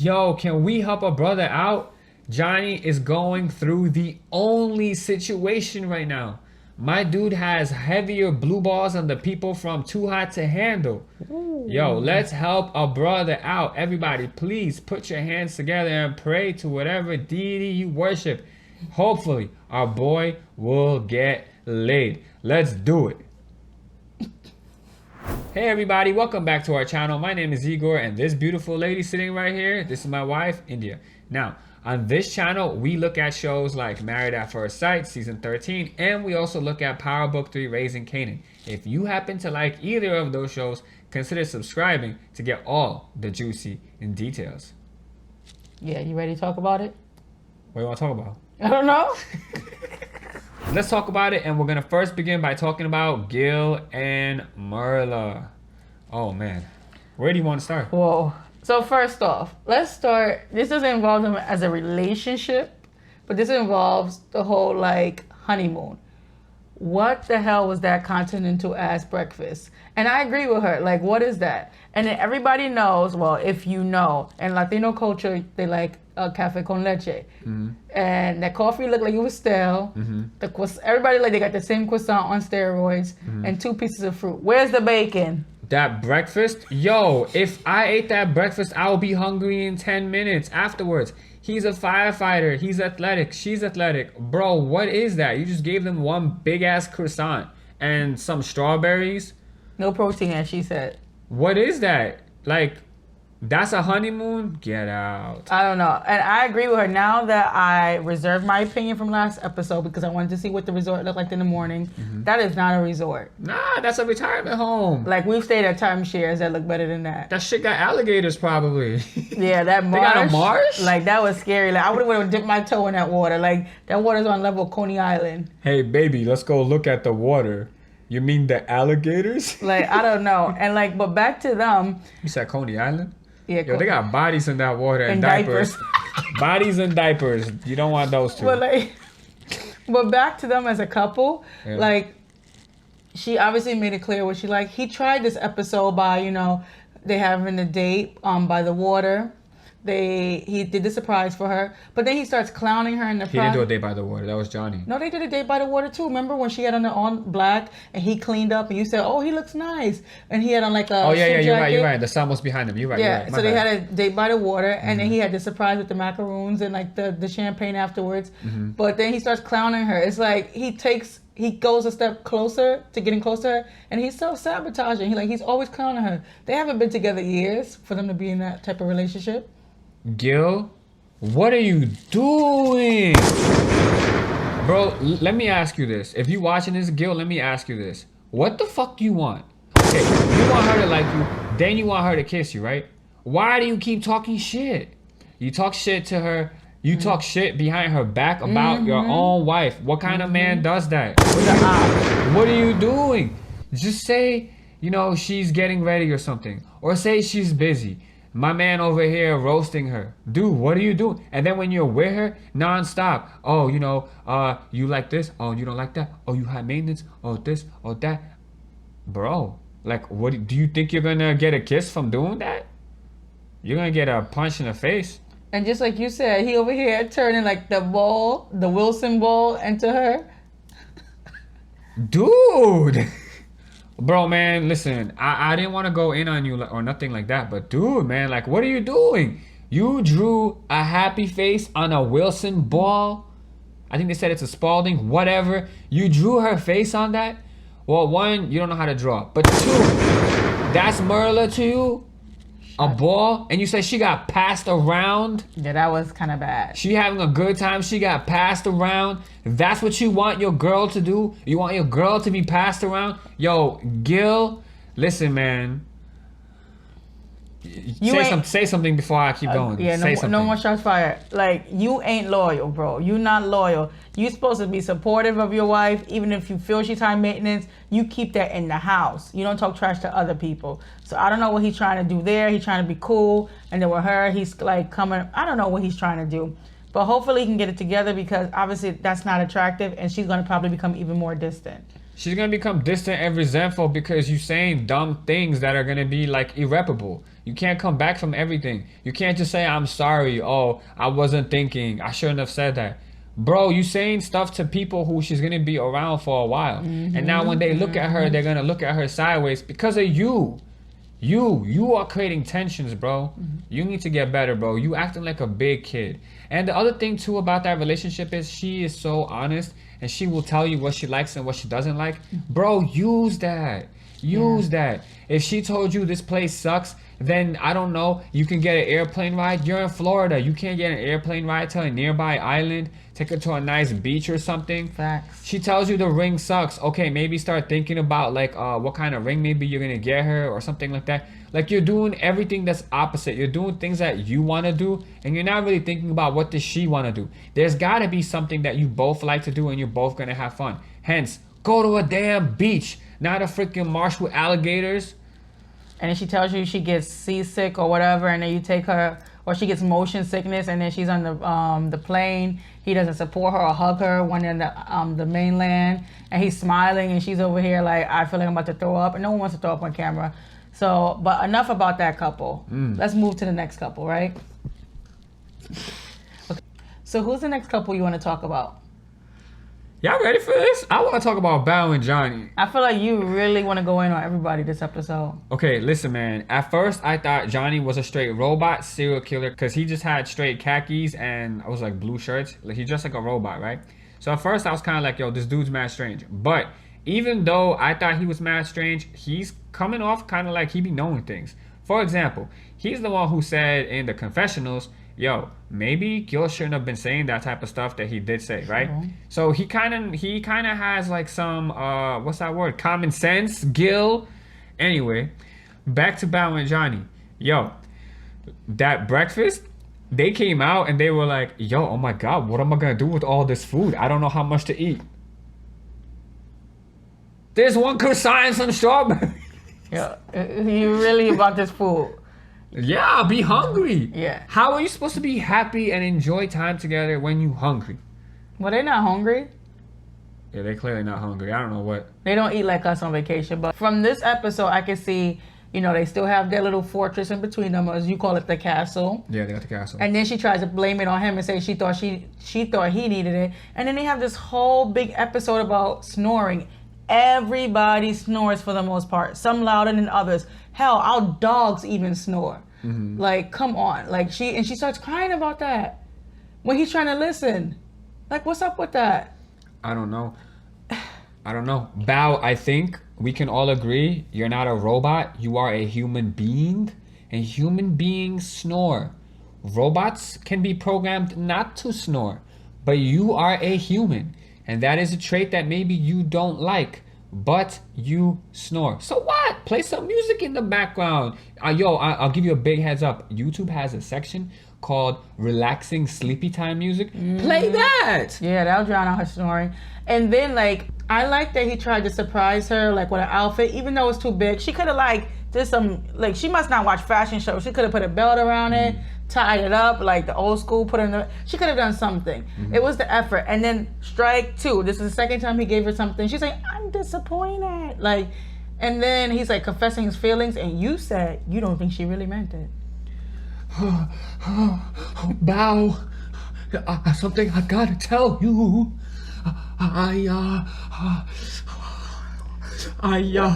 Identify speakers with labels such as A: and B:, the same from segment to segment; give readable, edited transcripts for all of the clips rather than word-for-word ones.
A: Yo, can we help a brother out? Johnny is going through the only situation right now. My dude has heavier blue balls than the people from Too Hot to Handle. Yo, let's help a brother out. Everybody, please put your hands together and pray to whatever deity you worship. Hopefully, our boy will get laid. Let's do it. Hey everybody, welcome back to our channel. My name is Igor, and this beautiful lady sitting right here, this is my wife, India. Now, on this channel, we look at shows like Married at First Sight, Season 13, and we also look at Power Book 3, Raising Canaan. If you happen to like either of those shows, consider subscribing to get all the juicy details.
B: Yeah, you ready to talk about it?
A: What do you want to talk about?
B: I don't know.
A: Let's talk about it, and we're gonna first begin by talking about Gil and Myrla. Oh man, where do you want to start?
B: Whoa. So first off, let's start. This doesn't involve them as a relationship, but this involves the whole like honeymoon. What the hell was that continental ass breakfast? And I agree with her. Like, what is that? And then everybody knows. Well, if you know, in Latino culture, they like cafe con leche, and that coffee looked like it was stale. Everybody like they got the same croissant on steroids and 2 pieces of fruit. Where's the bacon?
A: That breakfast? Yo, if I ate that breakfast, I will be hungry in 10 minutes afterwards. He's a firefighter. He's athletic. She's athletic. Bro, what is that? You just gave them one big ass croissant and some strawberries.
B: No protein, as she said.
A: What is that? Like, that's a honeymoon? Get out.
B: I don't know. And I agree with her. Now that I reserved my opinion from last episode because I wanted to see what the resort looked like in the morning, that is not a resort.
A: Nah, that's a retirement home.
B: Like, we've stayed at timeshares that look better than that.
A: That shit got alligators probably.
B: Yeah, that marsh.
A: They got a marsh?
B: Like, that was scary. Like, I would have dipped my toe in that water. Like, that water's on level Coney Island.
A: Hey, baby, let's go look at the water. You mean the alligators?
B: Like, I don't know. And like, but back to them.
A: You said Coney Island?
B: Yeah,
A: Yo, they got bodies in that water and
B: diapers.
A: Bodies and diapers. You don't want those two.
B: But like, but back to them as a couple.
A: Yeah.
B: Like, she obviously made it clear what she liked. He tried this episode by, you know, they having a date by the water. He did the surprise for her, but then he starts clowning her in the.
A: He didn't do a date by the water. That was Johnny.
B: No, they did a date by the water too. Remember when she had on black and he cleaned up and you said, "Oh, he looks nice," and he had on like a.
A: Oh yeah,
B: suit jacket.
A: you're right. The sun was behind him. You're right.
B: Yeah,
A: you're right.
B: so they had a date by the water, and then he had the surprise with the macaroons and like the champagne afterwards. But then he starts clowning her. It's like he goes a step closer to getting closer to her, and he's self-sabotaging. He's always clowning her. They haven't been together years for them to be in that type of relationship.
A: Gil, what are you doing? Bro, let me ask you this. If you watching this, Gil, let me ask you this. What the fuck do you want? Okay, you want her to like you, then you want her to kiss you, right? Why do you keep talking shit? You talk shit to her. You talk shit behind her back about your own wife. What kind of man does that? What are you doing? Just say, you know, she's getting ready or something. Or say she's busy. My man over here roasting her. Dude, what are you doing? And then when you're with her, nonstop. Oh, you know, you like this? Oh, you don't like that? Oh, you high maintenance? Oh, this? Oh, that? Bro, like, what do you think you're gonna get a kiss from doing that? You're gonna get a punch in the face.
B: And just like you said, he over here turning like the Wilson ball into her.
A: Dude. Bro, man, listen, I didn't want to go in on you or nothing like that, but dude, man, like, what are you doing? You drew a happy face on a Wilson ball. I think they said it's a Spalding, whatever. You drew her face on that? Well, one, you don't know how to draw. But two, that's Myrla to you? A ball? And you said she got passed around?
B: Yeah, that was kind of bad.
A: She having a good time. She got passed around. That's what you want your girl to do? You want your girl to be passed around? Yo, Gil, listen, man. Say something before I keep going.
B: Yeah, no more shots fired. Like, you ain't loyal, bro. You not loyal. You supposed to be supportive of your wife, even if you feel she's high maintenance. You keep that in the house. You don't talk trash to other people. So I don't know what he's trying to do there. He's trying to be cool, and then with her, he's like coming. I don't know what he's trying to do, but hopefully he can get it together because obviously that's not attractive, and she's gonna probably become even more distant.
A: She's gonna become distant and resentful because you saying dumb things that are gonna be like irreparable. You can't come back from everything. You can't just say I'm sorry. Oh, I wasn't thinking. I shouldn't have said that. Bro, you saying stuff to people who she's gonna be around for a while. And now when they look at her, they're gonna look at her sideways because of you. You are creating tensions, bro. You need to get better, bro. You acting like a big kid. And the other thing too about that relationship is she is so honest and she will tell you what she likes and what she doesn't like. Bro, use that. Use that. If she told you this place sucks, then I don't know, you can get an airplane ride. You're in Florida. You can't get an airplane ride to a nearby island. Take her to a nice beach or something.
B: Facts.
A: She tells you the ring sucks. Okay, maybe start thinking about like what kind of ring maybe you're gonna get her or something like that. Like you're doing everything that's opposite. You're doing things that you want to do, and you're not really thinking about what does she want to do. There's gotta be something that you both like to do, and you're both gonna have fun. Hence, go to a damn beach, not a freaking marsh with alligators.
B: And then she tells you she gets seasick or whatever, and then you take her, or she gets motion sickness, and then she's on the plane. He doesn't support her or hug her when in the mainland, and he's smiling, and she's over here like, I feel like I'm about to throw up, and no one wants to throw up on camera. So, but enough about that couple. Let's move to the next couple, right? Okay. So who's the next couple you want to talk about?
A: Y'all ready for this? I want to talk about Bao and Johnny.
B: I feel like you really want to go in on everybody this episode.
A: Okay, listen, man. At first, I thought Johnny was a straight robot serial killer because he just had straight khakis and I was like blue shirts. Like he dressed like a robot, right? So at first, I was kind of like, yo, this dude's mad strange. But even though I thought he was mad strange, he's coming off kind of like he be knowing things. For example, he's the one who said in the confessionals, yo, maybe Gil shouldn't have been saying that type of stuff that he did say, right? So he kind of has like some what's that word? Common sense, Gil. Anyway, back to Bao and Johnny. Yo, that breakfast, they came out and they were like, yo, oh my god, what am I gonna do with all this food? I don't know how much to eat. There's one croissant and some strawberry.
B: Yeah, you really about this food.
A: Yeah, I'll be hungry.
B: Yeah.
A: How are you supposed to be happy and enjoy time together when you hungry?
B: Well, they're not hungry.
A: Yeah, they're clearly not hungry. I don't know what.
B: They don't eat like us on vacation. But from this episode, I can see, they still have their little fortress in between them, as you call it, the castle.
A: Yeah, they got the castle.
B: And then she tries to blame it on him and say she thought he needed it. And then they have this whole big episode about snoring. Everybody snores for the most part. Some louder than others. Hell, our dogs even snore. Like, come on. Like she starts crying about that when he's trying to listen. Like, what's up with that?
A: I don't know. Bao, I think we can all agree you're not a robot. You are a human being, and human beings snore. Robots can be programmed not to snore, but you are a human, and that is a trait that maybe you don't like. But you snore. So what? Play some music in the background. I'll give you a big heads up. YouTube has a section called relaxing sleepy time music. Play that.
B: Yeah, that'll drown out her snoring. And then I like that he tried to surprise her with an outfit, even though it's too big. She could have did some she must not watch fashion shows. She could have put a belt around it, tied it up like the old school. She could have done something. It was the effort. And then strike two. This is the second time he gave her something. She's like, I'm disappointed. And then he's confessing his feelings. And you said you don't think she really meant it.
A: Bao, something I gotta tell you.
B: What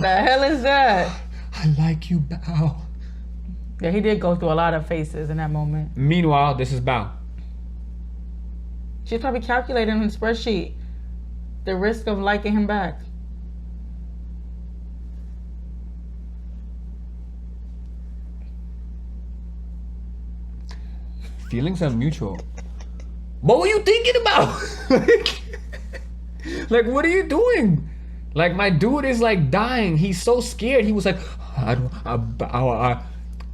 B: the hell is that?
A: I like you, Bao.
B: Yeah, he did go through a lot of phases in that moment.
A: Meanwhile, this is Bao.
B: She's probably calculating in the spreadsheet the risk of liking him back.
A: Feelings are mutual. What were you thinking about? What are you doing? My dude is dying. He's so scared. He was like,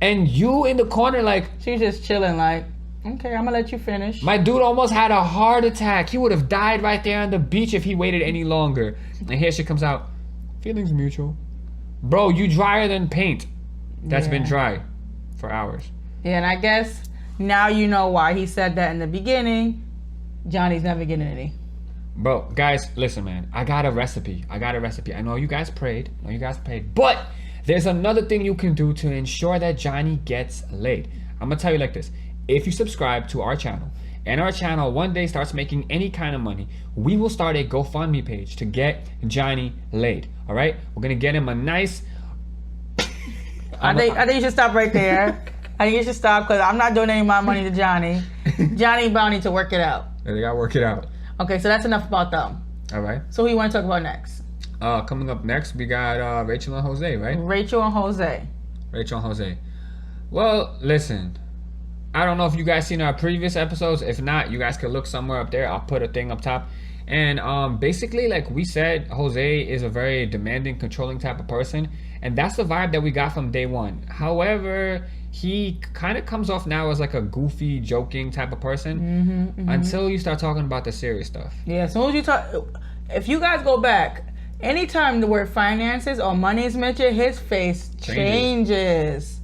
A: and you in the corner
B: She's just chilling okay, I'm gonna let you finish.
A: My dude almost had a heart attack. He would have died right there on the beach if he waited any longer. And here she comes out. Feelings mutual. Bro, you drier than paint. That's been dry for hours.
B: Yeah, and I guess now you know why he said that in the beginning. Johnny's never getting any.
A: Bro, guys, listen, man. I got a recipe. I know you guys prayed. But there's another thing you can do to ensure that Johnny gets laid. I'm gonna tell you like this. If you subscribe to our channel, and our channel one day starts making any kind of money, we will start a GoFundMe page to get Johnny laid. All right? We're gonna get him a nice.
B: I think you should stop right there. I think you should stop because I'm not donating my money to Johnny. Johnny and Bao need to work it out.
A: They gotta work it out.
B: Okay, so that's enough about them.
A: All right.
B: So who you want to talk about next?
A: Coming up next, we got Rachel and Jose, right?
B: Rachel and Jose.
A: Well, listen. I don't know if you guys seen our previous episodes. If not, you guys can look somewhere up there. I'll put a thing up top. And basically, like we said, Jose is a very demanding, controlling type of person. And that's the vibe that we got from day one. However, he kind of comes off now as like a goofy, joking type of person until you start talking about the serious stuff.
B: Yeah, as soon as you talk, if you guys go back, anytime the word finances or money is mentioned, his face changes.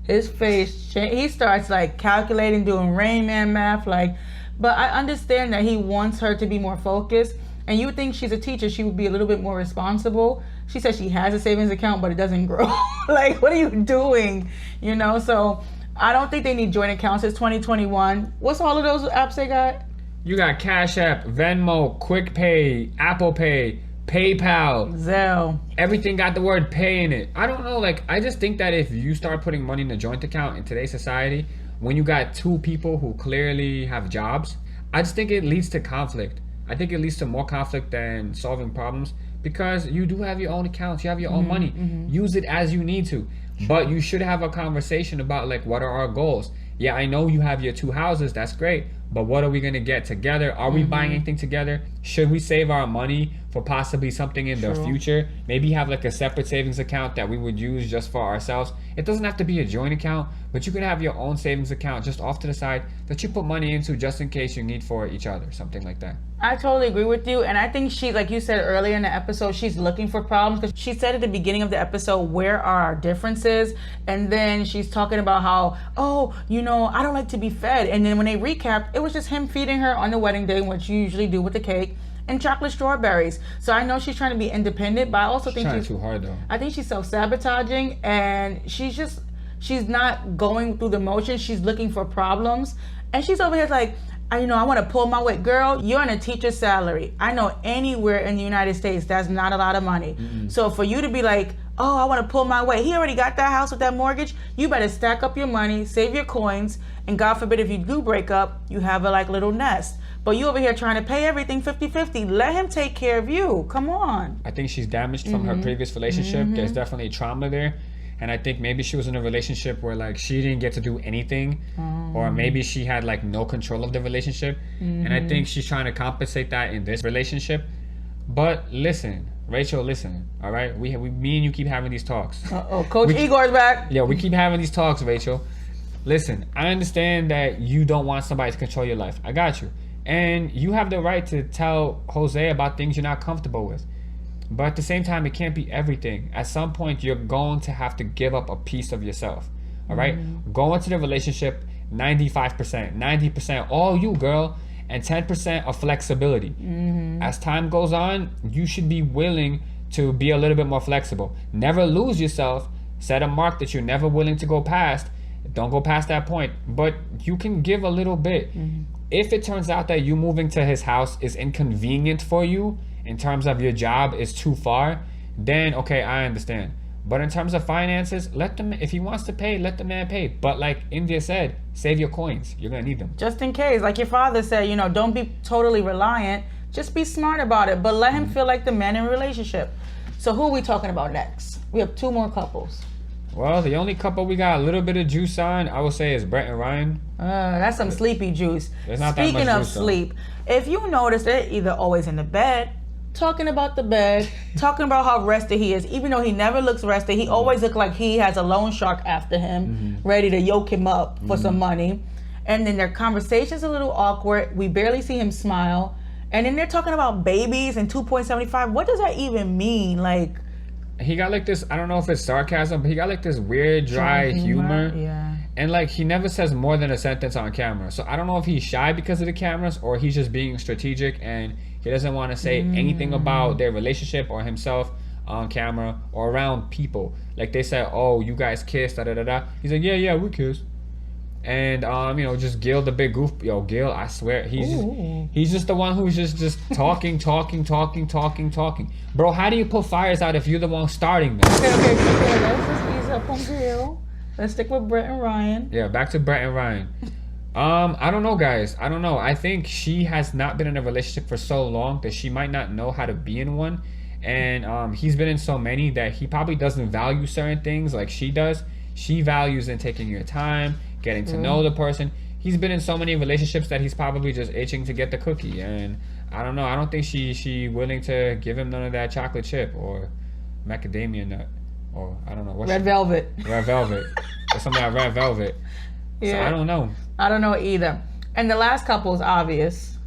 B: He starts like calculating, doing Rain Man math, like. But I understand that he wants her to be more focused. And you would think she's a teacher, she would be a little bit more responsible. She says she has a savings account, but it doesn't grow. Like, what are you doing? You know, so I don't think they need joint accounts. It's 2021. What's all of those apps they got?
A: You got Cash App, Venmo, Quick Pay, Apple Pay, PayPal,
B: Zelle.
A: Everything got the word pay in it. I don't know, like, I just think that if you start putting money in a joint account in today's society, when you got two people who clearly have jobs, I just think it leads to conflict. I think it leads to more conflict than solving problems because you do have your own accounts, you have your own money. Use it as you need to. But you should have a conversation about like what are our goals. Yeah, I know you have your two houses, that's great. But what are we gonna get together? Are we buying anything together? Should we save our money for possibly something in the future? Maybe have like a separate savings account that we would use just for ourselves. It doesn't have to be a joint account, but you can have your own savings account just off to the side that you put money into just in case you need for each other, something like that.
B: I totally agree with you. And I think she, like you said earlier in the episode, she's looking for problems because she said at the beginning of the episode, where are our differences? And then she's talking about how, oh, you know, I don't like to be fed. And then when they recapped, it was just him feeding her on the wedding day, which you usually do with the cake, and chocolate strawberries. So I know she's trying to be independent, but I also think
A: she's trying too hard though.
B: I think she's self-sabotaging and she's not going through the motions. She's looking for problems. And she's over here like, I want to pull my weight. Girl, you're on a teacher's salary. I know anywhere in the United States, that's not a lot of money. So for you to be like, oh, I want to pull my weight. He already got that house with that mortgage. You better stack up your money, save your coins, and God forbid if you do break up, you have a like little nest. But you over here trying to pay everything 50-50. Let him take care of you. Come on.
A: I think she's damaged from her previous relationship. There's definitely trauma there. And I think maybe she was in a relationship where like she didn't get to do anything, or maybe she had like no control of the relationship. And I think she's trying to compensate that in this relationship. But listen, Rachel, listen, all right? Me and you keep having these talks.
B: Coach Igor's back.
A: Yeah, we keep having these talks, Rachel. Listen, I understand that you don't want somebody to control your life. I got you. And you have the right to tell Jose about things you're not comfortable with. But at the same time, it can't be everything. At some point, you're going to have to give up a piece of yourself. All right? Go into the relationship 95%, 90% all you, girl, and 10% of flexibility. As time goes on, you should be willing to be a little bit more flexible. Never lose yourself. Set a mark that you're never willing to go past. Don't go past that point. But you can give a little bit. If it turns out that you moving to his house is inconvenient for you, in terms of your job is too far, then okay, I understand. But in terms of finances, if he wants to pay, let the man pay. But like India said, save your coins. You're gonna need them.
B: Just in case, like your father said, don't be totally reliant. Just be smart about it, but let him feel like the man in a relationship. So who are we talking about next? We have two more couples.
A: Well, the only couple we got a little bit of juice on, I would say, is Brett and Ryan.
B: That's some sleepy juice.
A: There's not
B: Speaking
A: that much
B: of
A: juice,
B: sleep, if you notice, they're either always in the bed, talking about the bed, talking about how rested he is. Even though he never looks rested, he always looks like he has a loan shark after him, ready to yoke him up for some money. And then their conversation's a little awkward. We barely see him smile. And then they're talking about babies and 2.75. What does that even mean? Like,
A: he got like this, I don't know if it's sarcasm, but he got like this weird dry humor.
B: Yeah.
A: And like he never says more than a sentence on camera. So I don't know if he's shy because of the cameras or he's just being strategic and he doesn't want to say anything about their relationship or himself on camera or around people. Like they said, "Oh, you guys kissed." Da da da da. He's like, "Yeah, we kissed." And just Gil the big goof. Yo, Gil, I swear, he's just the one who's just talking. Bro, how do you put fires out if you're the one starting them?
B: Okay. Let's just ease up on Gil. Let's stick with Brett and Ryan.
A: Yeah, back to Brett and Ryan. I don't know, guys. I don't know. I think she has not been in a relationship for so long that she might not know how to be in one. And he's been in so many that he probably doesn't value certain things like she does. She values in taking your time, getting to know the person. He's been in so many relationships that he's probably just itching to get the cookie. And I don't know. I don't think she willing to give him none of that chocolate chip or macadamia nut. Or I don't know what
B: Red velvet.
A: Red velvet. Or something like red velvet.
B: Yeah.
A: So I don't know.
B: I don't know either. And the last couple is obvious.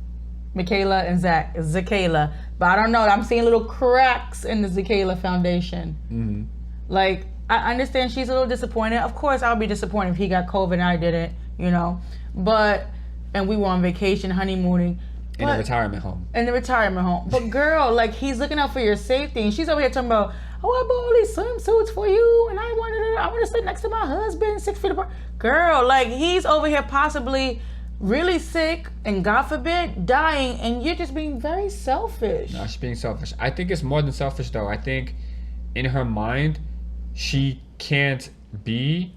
B: Michaela and Zack. Zakiela. But I don't know. I'm seeing little cracks in the Zakiela foundation.
A: Mm-hmm.
B: Like, I understand she's a little disappointed. Of course, I would be disappointed if he got COVID and I didn't, But, and we were on vacation, honeymooning.
A: In a retirement home.
B: In the retirement home. But girl, like, he's looking out for your safety. And she's over here talking about, oh, I bought all these swimsuits for you. And I want to sit next to my husband 6 feet apart. Girl, like, he's over here possibly really sick and God forbid dying, and you're just being very selfish.
A: No, she's being selfish. I think it's more than selfish though. I think in her mind she can't be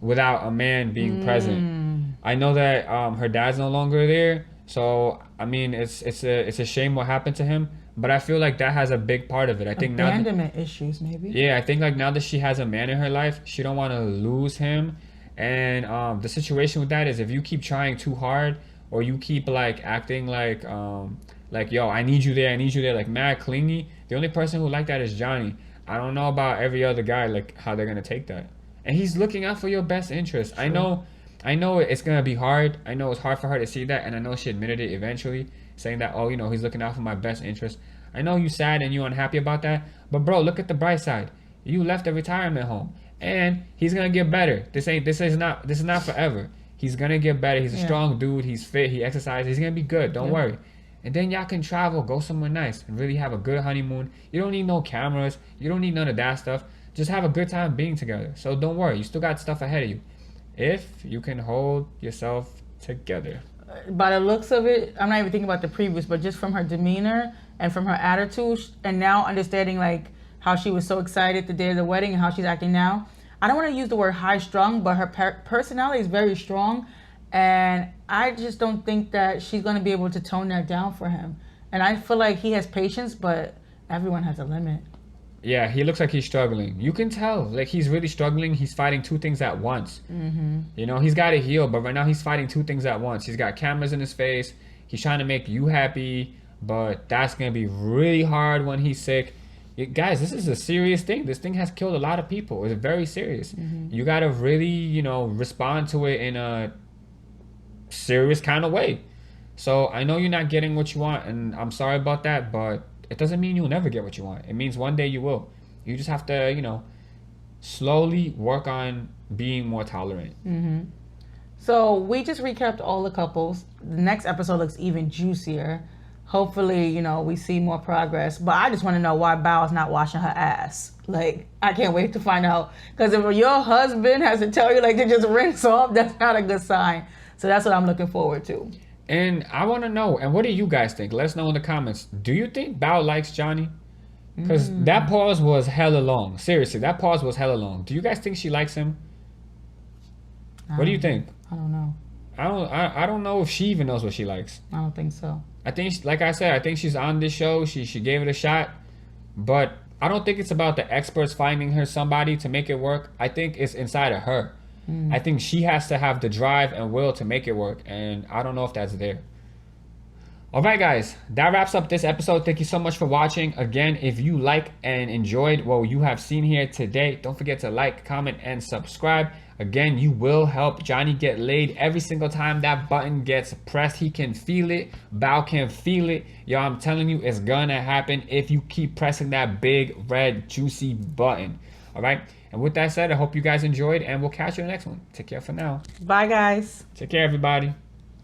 A: without a man being present. I know that her dad's no longer there, so I mean it's a shame what happened to him, but I feel like that has a big part of it. I think
B: abandonment issues maybe.
A: Yeah, I think like now that she has a man in her life, she don't want to lose him. And the situation with that is if you keep trying too hard or you keep like acting like yo, I need you there, like mad clingy, the only person who like that is Johnny. I don't know about every other guy, like how they're gonna take that. And he's looking out for your best interest. Sure. I know it's gonna be hard. I know it's hard for her to see that, and I know she admitted it eventually, saying that, oh, he's looking out for my best interest. I know you sad and you unhappy about that, but bro, look at the bright side. You left a retirement home. And he's gonna get better. This is not forever. He's gonna get better. He's a strong dude. He's fit. He exercises. He's gonna be good. Don't worry. And then y'all can travel, go somewhere nice, and really have a good honeymoon. You don't need no cameras. You don't need none of that stuff. Just have a good time being together. So don't worry. You still got stuff ahead of you, if you can hold yourself together.
B: By the looks of it, I'm not even thinking about the previous, but just from her demeanor and from her attitude, and now understanding like how she was so excited the day of the wedding and how she's acting now. I don't want to use the word high strung, but her personality is very strong. And I just don't think that she's going to be able to tone that down for him. And I feel like he has patience, but everyone has a limit.
A: Yeah, he looks like he's struggling. You can tell, like he's really struggling. He's fighting two things at once.
B: Mm-hmm.
A: He's got to heal, but right now he's fighting two things at once. He's got cameras in his face. He's trying to make you happy, but that's going to be really hard when he's sick. Guys, this is a serious thing. This thing has killed a lot of people. It's very serious.
B: Mm-hmm.
A: You got to really, respond to it in a serious kind of way. So I know you're not getting what you want, and I'm sorry about that, but it doesn't mean you'll never get what you want. It means one day you will. You just have to, slowly work on being more tolerant.
B: Mm-hmm. So we just recapped all the couples. The next episode looks even juicier. Hopefully, we see more progress. But I just want to know why Bao is not washing her ass. Like, I can't wait to find out. Because if your husband has to tell you, like, to just rinse off, that's not a good sign. So that's what I'm looking forward to.
A: And I want to know, and what do you guys think? Let us know in the comments. Do you think Bao likes Johnny? Because that pause was hella long. Seriously, that pause was hella long. Do you guys think she likes him? What do you think?
B: I don't know.
A: I don't know if she even knows what she likes.
B: I don't think so.
A: I think, like I said, I think she's on this show. She gave it a shot. But I don't think it's about the experts finding her somebody to make it work. I think it's inside of her. I think she has to have the drive and will to make it work. And I don't know if that's there. All right, guys. That wraps up this episode. Thank you so much for watching. Again, if you like and enjoyed what you have seen here today, don't forget to like, comment, and subscribe. Again, you will help Johnny get laid every single time that button gets pressed. He can feel it. Bao can feel it. Yo, I'm telling you, it's gonna happen if you keep pressing that big, red, juicy button. All right. And with that said, I hope you guys enjoyed, and we'll catch you in the next one. Take care for now.
B: Bye, guys.
A: Take care, everybody.